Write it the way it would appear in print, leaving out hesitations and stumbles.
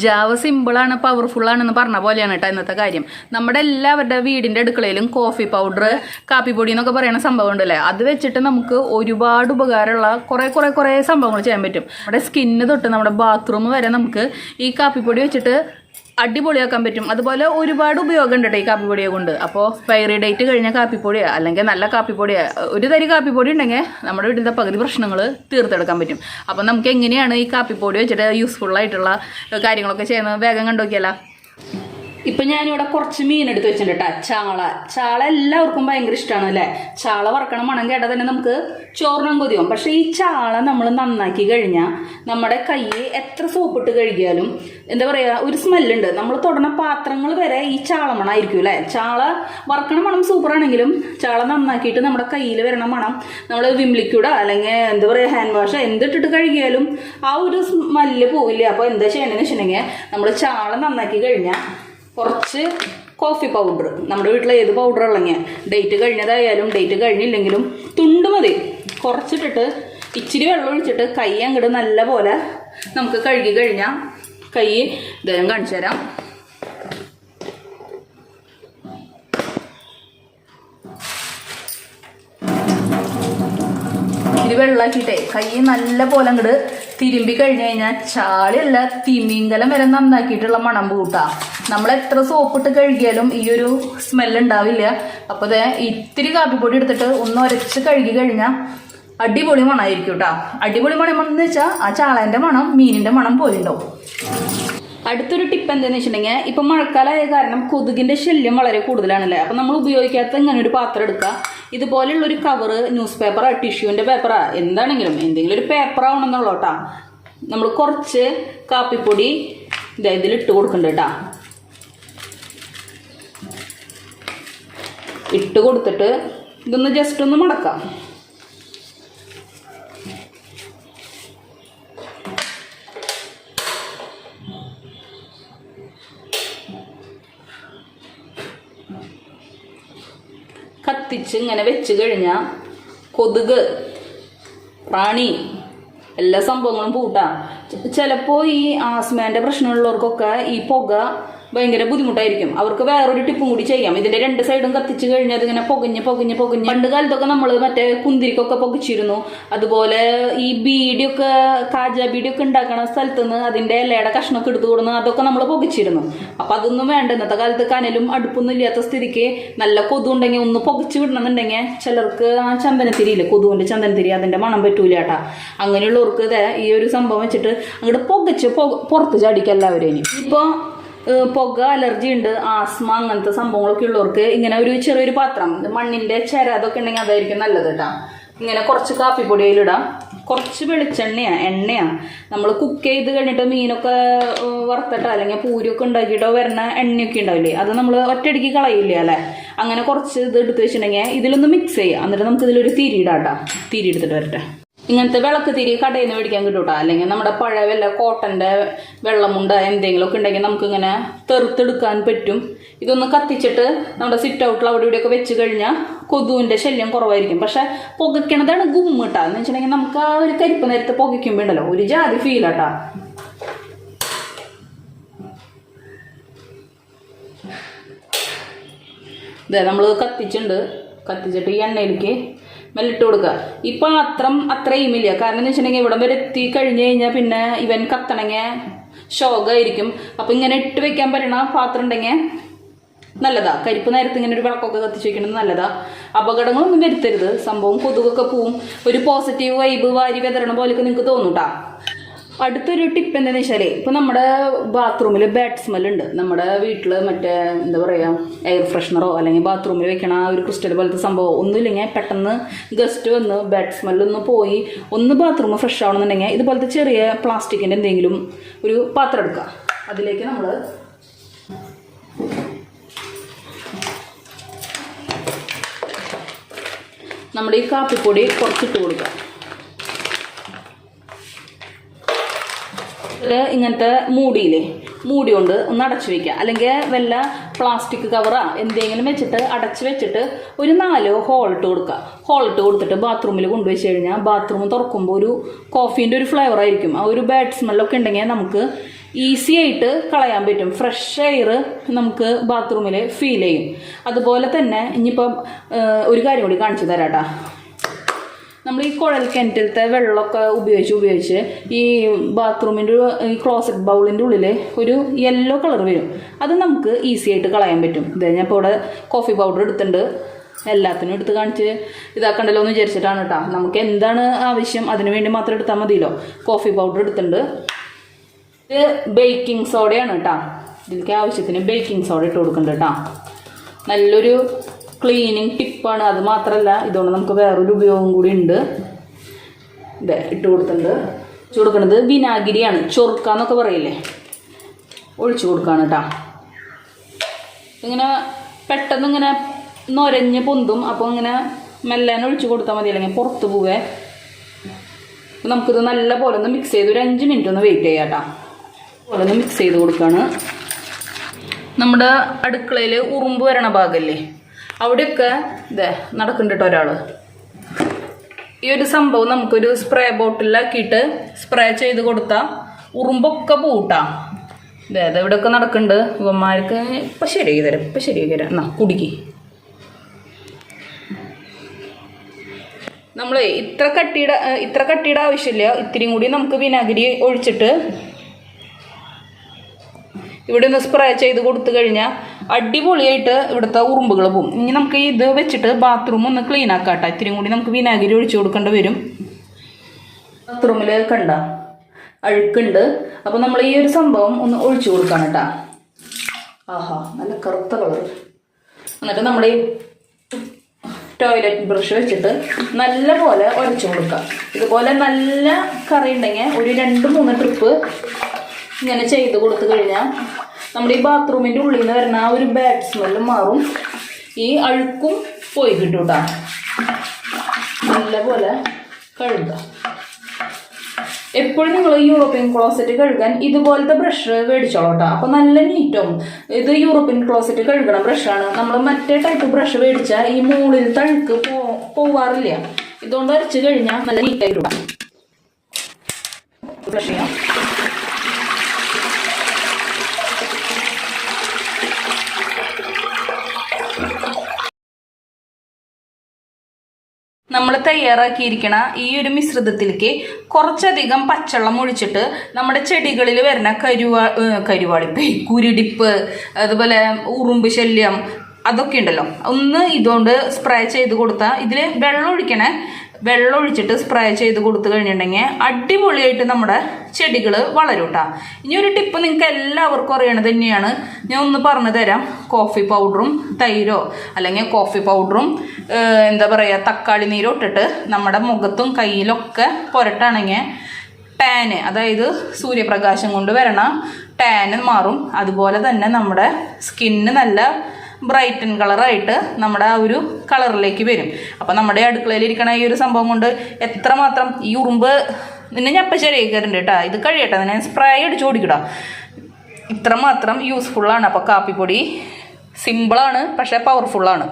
Java സിമ്പിളാണ് പവർഫുള്ളാണെന്ന് പറഞ്ഞ പോലെയാണ് കേട്ടോ ഇന്നത്തെ കാര്യം. നമ്മുടെ എല്ലാവരുടെ വീടിൻ്റെ അടുക്കളയിലും കോഫി പൗഡർ, കാപ്പിപ്പൊടി എന്നൊക്കെ പറയുന്ന സംഭവം ഉണ്ടല്ലേ, അത് വെച്ചിട്ട് നമുക്ക് ഒരുപാട് ഉപകാരമുള്ള കുറേ സംഭവങ്ങൾ ചെയ്യാൻ പറ്റും. നമ്മുടെ സ്കിന്ന് തൊട്ട് നമ്മുടെ ബാത്റൂം വരെ നമുക്ക് ഈ കാപ്പിപ്പൊടി വെച്ചിട്ട് അടിപൊളിയാക്കാൻ പറ്റും. അതുപോലെ ഒരുപാട് ഉപയോഗം ഉണ്ട് കേട്ടോ ഈ കാപ്പിപ്പൊടിയെ കൊണ്ട്. അപ്പോൾ എക്സ്പയറി ഡേറ്റ് കഴിഞ്ഞ കാപ്പിപ്പൊടിയോ അല്ലെങ്കിൽ നല്ല കാപ്പിപ്പൊടിയോ ഒരു തരി കാപ്പിപ്പൊടി ഉണ്ടെങ്കിൽ നമ്മുടെ വീട്ടിലത്തെ പകുതി പ്രശ്നങ്ങൾ തീർത്തെടുക്കാൻ പറ്റും. അപ്പോൾ നമുക്ക് എങ്ങനെയാണ് ഈ കാപ്പിപ്പൊടി വെച്ചിട്ട് യൂസ്ഫുള്ളായിട്ടുള്ള കാര്യങ്ങളൊക്കെ ചെയ്യുന്നത് വേഗം കണ്ടുനോക്കിയാലോ. ഇപ്പം ഞാനിവിടെ കുറച്ച് മീനെടുത്ത് വെച്ചിട്ടുണ്ട് കേട്ടോ. ചാള എല്ലാവർക്കും ഭയങ്കര ഇഷ്ടമാണ് അല്ലേ. ചാള വറക്കണം മണം കേട്ടാൽ തന്നെ നമുക്ക് ചോറിനും കൊതിയും. പക്ഷേ ഈ ചാള നമ്മൾ നന്നാക്കി കഴിഞ്ഞാൽ നമ്മുടെ കൈ എത്ര സോപ്പിട്ട് കഴുകിയാലും എന്താ പറയുക, ഒരു സ്മെല്ലുണ്ട്. നമ്മൾ തൊടുന്ന പാത്രങ്ങൾ വരെ ഈ ചാള മണമായിരിക്കും അല്ലേ. ചാള വറക്കണ മണം സൂപ്പറാണെങ്കിലും ചാള നന്നാക്കിയിട്ട് നമ്മുടെ കയ്യിൽ വരണ മണം നമ്മൾ വിം ലിക്വിഡോ അല്ലെങ്കിൽ എന്താ പറയുക ഹാൻഡ് വാഷോ എന്തിട്ടിട്ട് കഴുകിയാലും ആ ഒരു സ്മെല്ല് പോവില്ല. അപ്പോൾ എന്താ ചെയ്യണമെന്ന് വെച്ചിട്ടുണ്ടെങ്കിൽ നമ്മൾ ചാള നന്നാക്കി കഴിഞ്ഞാൽ കുറച്ച് കോഫി പൗഡർ, നമ്മുടെ വീട്ടിൽ ഏത് പൗഡർ ഉള്ളെങ്കിൽ ഡേറ്റ് കഴിഞ്ഞതായാലും ഡേറ്റ് കഴിഞ്ഞില്ലെങ്കിലും തുണ്ട് മതി, കുറച്ചിട്ടിട്ട് ഇച്ചിരി വെള്ളം ഒഴിച്ചിട്ട് കൈ അങ്ങോട്ട് നല്ല പോലെ നമുക്ക് കഴുകി കഴിഞ്ഞാൽ കൈ ഇദ്ദേഹം കാണിച്ചു തരാം. ഇത് വെള്ളമാക്കിയിട്ടേ കൈ നല്ല പോലെ അങ്ങോട്ട് തിരുമ്പി കഴിഞ്ഞു കഴിഞ്ഞാൽ ചാളിയല്ല തിമിങ്കലം വരെ നന്നാക്കിയിട്ടുള്ള മണം പൂട്ടാ. നമ്മൾ എത്ര സോപ്പിട്ട് കഴുകിയാലും ഈ ഒരു സ്മെല്ല് ഉണ്ടാവില്ല. അപ്പോൾ അത് ഇത്തിരി കാപ്പിപ്പൊടി എടുത്തിട്ട് ഒന്ന് ഉരച്ച് കഴുകി കഴിഞ്ഞാൽ അടിപൊളി മണമായിരിക്കും കേട്ടോ. അടിപൊളി മണം എന്ന് വെച്ചാൽ ആ ചാളേൻ്റെ മണം മീനിൻ്റെ മണം പോലുണ്ടാവും. അടുത്തൊരു ടിപ്പ് എന്താണെന്ന് വെച്ചിട്ടുണ്ടെങ്കിൽ ഇപ്പം മഴക്കാലമായ കാരണം കൊതുകിൻ്റെ ശല്യം വളരെ കൂടുതലാണല്ലേ. അപ്പം നമ്മൾ ഉപയോഗിക്കാത്ത ഇങ്ങനെ ഒരു പാത്രം എടുക്കുക, ഇതുപോലെയുള്ളൊരു കവറ്, ന്യൂസ് പേപ്പറാ ടിഷ്യൂവിൻ്റെ പേപ്പറാ എന്താണെങ്കിലും എന്തെങ്കിലും ഒരു പേപ്പറാവണമെന്നുള്ളൂ കേട്ടോ. നമ്മൾ കുറച്ച് കാപ്പിപ്പൊടി ഇതിലിട്ട് കൊടുക്കുന്നുണ്ട് കേട്ടോ. ഇട്ട് കൊടുത്തിട്ട് ഇതൊന്ന് ജസ്റ്റ് ഒന്ന് മടക്കാം. കത്തിച്ച് ഇങ്ങനെ വെച്ച് കഴിഞ്ഞാൽ കൊതുക്, പ്രാണി എല്ലാ സംഭവങ്ങളും പൂട്ടാം. ചിലപ്പോൾ ഈ ആസ്മേൻ്റെ പ്രശ്നമുള്ളവർക്കൊക്കെ ഈ പുക ഭയങ്കര ബുദ്ധിമുട്ടായിരിക്കും. അവർക്ക് വേറൊരു ടിപ്പും കൂടി ചെയ്യാം. ഇതിന്റെ രണ്ട് സൈഡും കത്തിച്ച് കഴിഞ്ഞാൽ അതിങ്ങനെ പൊകഞ്ഞ് പണ്ട് കാലത്തൊക്കെ നമ്മൾ മറ്റേ കുന്തിരിക്കൊക്കെ പൊകിച്ചിരുന്നു. അതുപോലെ ഈ ബീഡിയൊക്കെ കാജ ബീഡിയൊക്കെ ഉണ്ടാക്കണ സ്ഥലത്ത് നിന്ന് അതിന്റെ ഇലയുടെ കഷ്ണമൊക്കെ എടുത്തു കൊടുന്ന് അതൊക്കെ നമ്മൾ പൊകിച്ചിരുന്നു. അപ്പൊ അതൊന്നും വേണ്ട. ഇന്നത്തെ കാലത്ത് കനലും അടുപ്പൊന്നും ഇല്ലാത്ത സ്ഥിതിക്ക് നല്ല കൊതു ഉണ്ടെങ്കിൽ ഒന്ന് പൊകിച്ച് വിടണമെന്നുണ്ടെങ്കിൽ ചിലർക്ക് ആ ചന്ദനത്തിരിയില്ലേ, കൊതുവിന്റെ ചന്ദനത്തിരി, അതിന്റെ മണം പറ്റൂല കേട്ടാ. അങ്ങനെയുള്ളവർക്ക് ഈ ഒരു സംഭവം വെച്ചിട്ട് അങ്ങോട്ട് പൊകിച്ച് പുറത്ത് ചാടിക്കുക എല്ലാവരും. ഇനി ഇപ്പോൾ പുക അലർജി ഉണ്ട്, ആസ്മ അങ്ങനത്തെ സംഭവങ്ങളൊക്കെ ഉള്ളവർക്ക് ഇങ്ങനെ ഒരു ചെറിയൊരു പാത്രം, മണ്ണിന്റെ ചിര അതൊക്കെ ഉണ്ടെങ്കിൽ അതായിരിക്കും നല്ലത് കേട്ടോ. ഇങ്ങനെ കുറച്ച് കാപ്പിപ്പൊടി അതിലിടാം, കുറച്ച് എണ്ണയാ നമ്മൾ കുക്ക് ചെയ്ത് കഴിഞ്ഞിട്ട് മീനൊക്കെ വറുത്തിട്ടോ അല്ലെങ്കിൽ പൂരിയൊക്കെ ഉണ്ടാക്കിയിട്ടോ വരുന്ന എണ്ണയൊക്കെ ഉണ്ടാവില്ലേ, അത് നമ്മൾ ഒറ്റയടിക്ക് കളയില്ല അല്ലേ. അങ്ങനെ കുറച്ച് ഇത് എടുത്ത് വെച്ചിട്ടുണ്ടെങ്കിൽ ഇതിലൊന്ന് മിക്സ് ചെയ്യാം. എന്നിട്ട് നമുക്ക് ഇതിലൊരു തിരി ഇടാം കേട്ടോ. തിരി എടുത്തിട്ട് വരട്ടെ. ഇങ്ങനത്തെ വിളക്ക് തിരി കടയിൽ നിന്ന് മേടിക്കാൻ കിട്ടൂട്ടാ. അല്ലെങ്കിൽ നമ്മുടെ പഴയ വല്ല കോട്ടൻ്റെ വെള്ളമുണ്ട എന്തെങ്കിലുമൊക്കെ ഉണ്ടെങ്കിൽ നമുക്കിങ്ങനെ തെറുത്തെടുക്കാൻ പറ്റും. ഇതൊന്ന് കത്തിച്ചിട്ട് നമ്മുടെ സിറ്റ് ഔട്ടിൽ അവിടെ ഇവിടെയൊക്കെ വെച്ച് കഴിഞ്ഞാൽ കൊതുവിൻ്റെ ശല്യം കുറവായിരിക്കും. പക്ഷെ പുകയ്ക്കണതാണ് ഗുമ്മിട്ടാ എന്ന് വെച്ചിട്ടുണ്ടെങ്കിൽ നമുക്ക് ആ ഒരു കരിപ്പ് നേരത്തെ പുകയ്ക്കുമ്പോൾ ഉണ്ടല്ലോ ഒരു ജാതി ഫീലാട്ടാ. ഇതേ നമ്മൾ കത്തിച്ചിട്ട് ഈ എണ്ണയിലേക്ക് മെല്ലിട്ട് കൊടുക്കുക. ഈ പാത്രം അത്ര എയിമില്ല. കാരണം എന്ന് വെച്ചിട്ടുണ്ടെങ്കിൽ ഇവിടം വരെ എത്തി കഴിഞ്ഞ് കഴിഞ്ഞാൽ പിന്നെ ഇവൻ കത്തണമെങ്കിൽ ശോകമായിരിക്കും. അപ്പം ഇങ്ങനെ ഇട്ട് വെക്കാൻ പറ്റണ പാത്രം ഉണ്ടെങ്കിൽ നല്ലതാ. കരിപ്പ് നേരത്തെ ഇങ്ങനെ ഒരു വിളക്കൊക്കെ കത്തിച്ച് വെക്കുന്നത് നല്ലതാ. അപകടങ്ങളൊന്നും വരുത്തരുത്. സംഭവം കൊതുകൊക്കെ പോവും. ഒരു പോസിറ്റീവ് വൈബ് വാരി വെതറണ പോലെയൊക്കെ നിങ്ങൾക്ക് തോന്നൂട്ടാ. അടുത്തൊരു ടിപ്പ് എന്താണെന്ന് വെച്ചാൽ ഇപ്പോൾ നമ്മുടെ ബാത്റൂമിൽ ബാഡ് സ്മെല്ലുണ്ട്. നമ്മുടെ വീട്ടിൽ മറ്റേ എന്താ പറയുക എയർ ഫ്രഷ്നറോ അല്ലെങ്കിൽ ബാത്റൂമിൽ വെക്കണ ആ ഒരു ക്രിസ്റ്റൽ പോലത്തെ സംഭവം ഒന്നുമില്ലെങ്കിൽ പെട്ടെന്ന് ഗസ്റ്റ് വന്ന് ബാഡ് സ്മെല്ലൊന്ന് പോയി ഒന്ന് ബാത്റൂം ഫ്രഷ് ആവണമെന്നുണ്ടെങ്കിൽ ഇതുപോലത്തെ ചെറിയ പ്ലാസ്റ്റിക്കിൻ്റെ എന്തെങ്കിലും ഒരു പാത്രം എടുക്കുക. അതിലേക്ക് നമ്മൾ നമ്മുടെ ഈ കാപ്പിപ്പൊടി കുറച്ചിട്ട് കൊടുക്കുക. ഇങ്ങനത്തെ മൂടി കൊണ്ട് ഒന്ന് അടച്ചു വെക്കുക. അല്ലെങ്കിൽ വല്ല പ്ലാസ്റ്റിക് കവറാ എന്തെങ്കിലും വെച്ചിട്ട് അടച്ചു വെച്ചിട്ട് ഒരു 4 ഹോൾ ഇട്ട് കൊടുത്തിട്ട് ബാത്റൂമിൽ കൊണ്ടുവച്ച് കഴിഞ്ഞാൽ ബാത്റൂം തുറക്കുമ്പോൾ ഒരു കോഫീൻ്റെ ഒരു ഫ്ലേവർ ആയിരിക്കും. ആ ഒരു ബാഡ് സ്മെല്ലൊക്കെ ഉണ്ടെങ്കിൽ നമുക്ക് ഈസി ആയിട്ട് കളയാൻ പറ്റും. ഫ്രഷ് എയർ നമുക്ക് ബാത്റൂമിൽ ഫീൽ ചെയ്യും. അതുപോലെ തന്നെ ഇനിയിപ്പം ഒരു കാര്യം കൂടി കാണിച്ചു തരാം കേട്ടോ. നമ്മൾ ഈ കുഴൽ കിണറ്റിലത്തെ വെള്ളമൊക്കെ ഉപയോഗിച്ച് ഈ ബാത്റൂമിൻ്റെ ഈ ക്ലോസറ്റ് ബൗളിൻ്റെ ഉള്ളിൽ ഒരു യെല്ലോ കളർ വരും. അത് നമുക്ക് ഈസി ആയിട്ട് കളയാൻ പറ്റും. ഇതേ ഞാൻ ഇപ്പോൾ ഇവിടെ കോഫി പൗഡർ എടുത്തിട്ടുണ്ട്. എല്ലാത്തിനും എടുത്ത് കാണിച്ച് ഇതാക്കണ്ടല്ലോ എന്ന് വിചാരിച്ചിട്ടാണ് കേട്ടോ. നമുക്ക് എന്താണ് ആവശ്യം അതിന് വേണ്ടി മാത്രം എടുത്താൽ മതിയല്ലോ. കോഫി പൗഡർ എടുത്തിട്ടുണ്ട്. ഇത് ബേക്കിംഗ് സോഡയാണ് കേട്ടോ. ഇതിലേക്ക് ആവശ്യത്തിന് ബേക്കിംഗ് സോഡ ഇട്ട് കൊടുക്കുന്നുണ്ട് കേട്ടോ. നല്ലൊരു ക്ലീനിങ് ടിപ്പാണ്. അത് മാത്രമല്ല ഇതുകൊണ്ട് നമുക്ക് വേറൊരു ഉപയോഗം കൂടി ഉണ്ട്. ഇതേ ഇട്ട് കൊടുത്തിട്ടുണ്ട്. ഒഴിച്ചു കൊടുക്കുന്നത് വിനാഗിരിയാണ്. ചൊറുക്കാന്നൊക്കെ പറയില്ലേ, ഒഴിച്ചു കൊടുക്കാണ് കേട്ടോ. ഇങ്ങനെ പെട്ടെന്ന് ഇങ്ങനെ നൊരഞ്ഞ് പൊന്തും. അപ്പോൾ ഇങ്ങനെ മെല്ലാൻ ഒഴിച്ചു കൊടുത്താൽ മതി, അല്ലെങ്കിൽ പുറത്ത് പോവേ. നമുക്കിത് നല്ല പോലെ ഒന്ന് മിക്സ് ചെയ്ത് ഒരു 5 മിനിറ്റ് ഒന്ന് വെയിറ്റ് ചെയ്യാം കേട്ടോ. പോലെ ഒന്ന് മിക്സ് ചെയ്ത് കൊടുക്കുകയാണ്. നമ്മുടെ അടുക്കളയിൽ ഉറുമ്പ് വരണ ഭാഗമല്ലേ, അവിടെയൊക്കെ ഇതേ നടക്കുന്നുണ്ട് കേട്ടോ ഒരാൾ. ഈ ഒരു സംഭവം നമുക്കൊരു സ്പ്രേ ബോട്ടിലാക്കിയിട്ട് സ്പ്രേ ചെയ്ത് കൊടുത്താൽ ഉറുമ്പൊക്കെ പൂട്ടാം. ഇതേ ഇവിടെയൊക്കെ നടക്കുന്നുണ്ട്. ഇവന്മാർക്ക് ഇപ്പം ശരിയാക്കി തരാം എന്നാ കുടിക്ക്. നമ്മൾ ഇത്ര കട്ടിയുടെ ആവശ്യമില്ല. ഇത്തിരിയും കൂടി നമുക്ക് വിനാഗിരി ഒഴിച്ചിട്ട് ഇവിടെ ഒന്ന് സ്പ്രേ ചെയ്ത് കൊടുത്തു കഴിഞ്ഞാൽ അടിപൊളിയായിട്ട് ഇവിടുത്തെ ഉറുമ്പുകൾ പോകും. ഇനി നമുക്ക് ഇത് വെച്ചിട്ട് ബാത്റൂം ഒന്ന് ക്ലീൻ ആക്കാട്ടോ. ഇത്തിരിയും കൂടി നമുക്ക് വിനാഗിരി ഒഴിച്ചു കൊടുക്കേണ്ടി വരും. ബാത്റൂമിൽ കണ്ട അഴുക്കുണ്ട്. അപ്പോൾ നമ്മൾ ഈ ഒരു സംഭവം ഒന്ന് ഒഴിച്ചു കൊടുക്കണം കേട്ടോ. ആഹാ, നല്ല കറുത്ത കളർ. എന്നിട്ട് നമ്മുടെ ഈ ടോയ്ലറ്റ് ബ്രഷ് വെച്ചിട്ട് നല്ല പോലെ ഉരച്ചു കൊടുക്കുക. ഇതുപോലെ നല്ല കറി ഉണ്ടെങ്കിൽ ഒരു 2-3 ട്രിപ്പ് ഇങ്ങനെ ചെയ്ത് കൊടുത്തു കഴിഞ്ഞാൽ നമ്മുടെ ഈ ബാത്റൂമിൻ്റെ ഉള്ളിൽ നിന്ന് വരുന്ന ആ ഒരു ബാഡ് സ്മെല്ലും മാറും. ഈ അഴുക്കും പോയി കിട്ടും കേട്ടോ. നല്ല പോലെ കഴുകുക. എപ്പോഴും നിങ്ങൾ യൂറോപ്യൻ ക്ലോസറ്റ് കഴുകാൻ ഇതുപോലത്തെ ബ്രഷ് മേടിച്ചോളൂ കേട്ടോ. അപ്പോൾ നല്ല നീറ്റും. ഇത് യൂറോപ്യൻ ക്ലോസറ്റ് കഴുകണ ബ്രഷാണ്. നമ്മൾ മറ്റേ ടൈപ്പ് ബ്രഷ് മേടിച്ചാൽ ഈ മുകളിൽ തഴുക്ക് പോവാറില്ല. ഇതുകൊണ്ട് അരച്ച് കഴിഞ്ഞാൽ നല്ല നീറ്റായിട്ട് ബ്രഷ് ചെയ്യാം. നമ്മൾ തയ്യാറാക്കിയിരിക്കണ ഈ ഒരു മിശ്രിതത്തിലേക്ക് കുറച്ചധികം പച്ചവെള്ളം ഒഴിച്ചിട്ട് നമ്മുടെ ചെടികളിൽ വരുന്ന കരുവാളിപ്പ്, കുരുടിപ്പ്, അതുപോലെ ഉറുമ്പ് ശല്യം അതൊക്കെ ഉണ്ടല്ലോ, ഒന്ന് ഇതുകൊണ്ട് സ്പ്രേ ചെയ്ത് കൊടുത്താൽ, ഇതിൽ വെള്ളം ഒഴിച്ചിട്ട് സ്പ്രേ ചെയ്ത് കൊടുത്തു കഴിഞ്ഞിട്ടുണ്ടെങ്കിൽ അടിപൊളിയായിട്ട് നമ്മുടെ ചെടികൾ വളരും കേട്ടോ. ഇനി ഒരു ടിപ്പ് നിങ്ങൾക്ക് എല്ലാവർക്കും അറിയണത് തന്നെയാണ്. ഞാൻ ഒന്ന് പറഞ്ഞു തരാം. കോഫി പൗഡറും തൈരോ അല്ലെങ്കിൽ കോഫി പൗഡറും തക്കാളി നീരോ ഇട്ടിട്ട് നമ്മുടെ മുഖത്തും കയ്യിലൊക്കെ പുരട്ടാണെങ്കിൽ ടാന്, അതായത് സൂര്യപ്രകാശം കൊണ്ട് വരണ ടാന് മാറും. അതുപോലെ തന്നെ നമ്മുടെ സ്കിന്ന് നല്ല ബ്രൈറ്റൻ കളറായിട്ട് നമ്മുടെ ആ ഒരു കളറിലേക്ക് വരും. അപ്പം നമ്മുടെ അടുക്കളയിലിരിക്കണ ഈ ഒരു സംഭവം കൊണ്ട് എത്രമാത്രം ഈ ഉറുമ്പ് നിന്നെ ഞാൻ അപ്പം ശരിയാക്കാറുണ്ട് കേട്ടോ. ഇത് കഴിയട്ടെ, നിന്നെ സ്പ്രേ അടിച്ച് ഓടിക്കട്ടോ. ഇത്രമാത്രം യൂസ്ഫുള്ളാണ്. അപ്പോൾ കാപ്പിപ്പൊടി സിമ്പിളാണ്, പക്ഷേ പവർഫുള്ളാണ്.